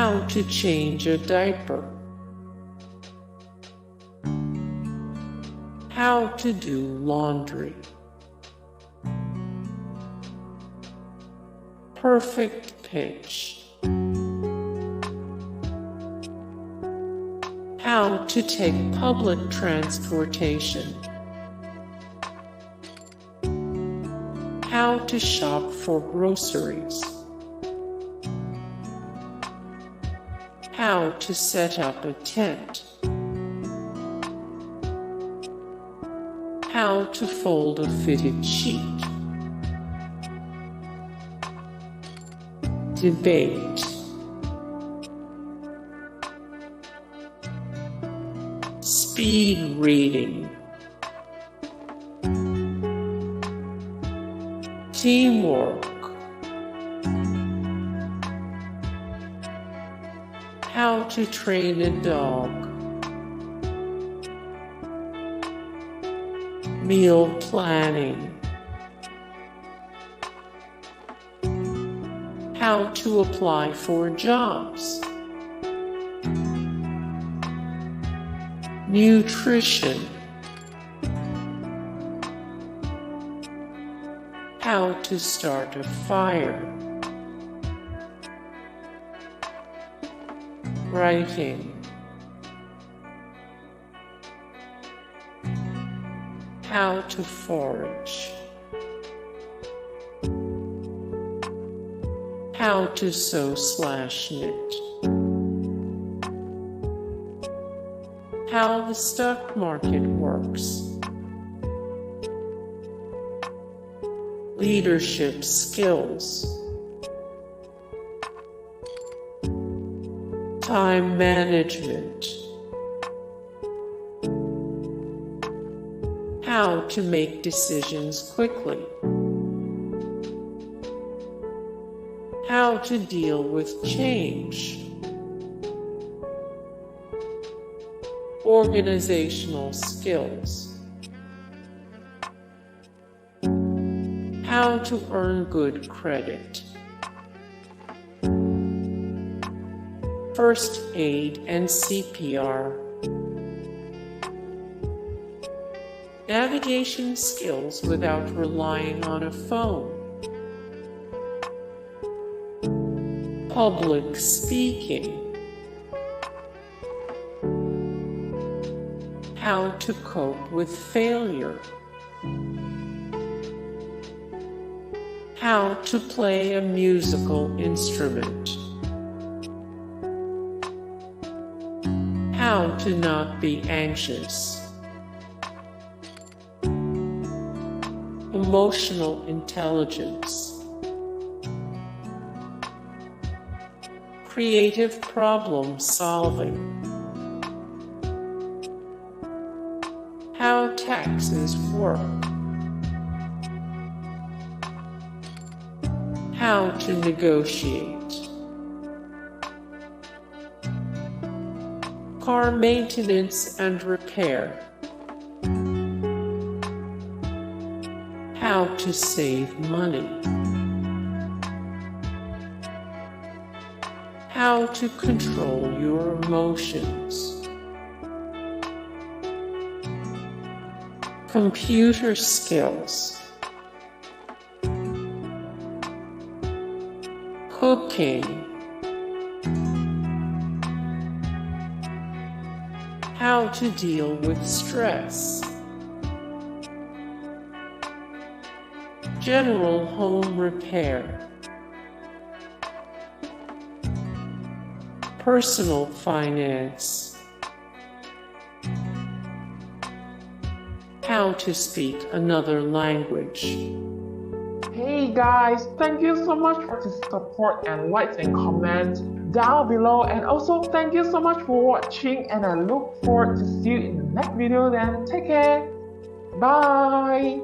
How to change a diaper. How to do laundry. Perfect pitch. How to take public transportation. How to shop for groceries. How to set up a tent. How to fold a fitted sheet. Debate. Speed reading. Teamwork. How to train a dog. Meal planning. How to apply for jobs. Nutrition. How to start a fire. Writing. How to forage. How to sew/knit. How the stock market works. Leadership skills. Time management. How to make decisions quickly. How to deal with change. Organizational skills. How to earn good credit. First aid and CPR. Navigation skills without relying on a phone. Public speaking. How to cope with failure. How to play a musical instrument. How to not be anxious. Emotional intelligence. Creative problem solving. How taxes work. How to negotiate. Car maintenance and repair. How to save money. How to control your emotions. Computer skills. Cooking. How to deal with stress. General home repair. Personal finance. How to speak another language. Hey guys, thank you so much for the support and likes and comments down below, and also thank you so much for watching, and I look forward to see you in the next video. Then take care. Bye.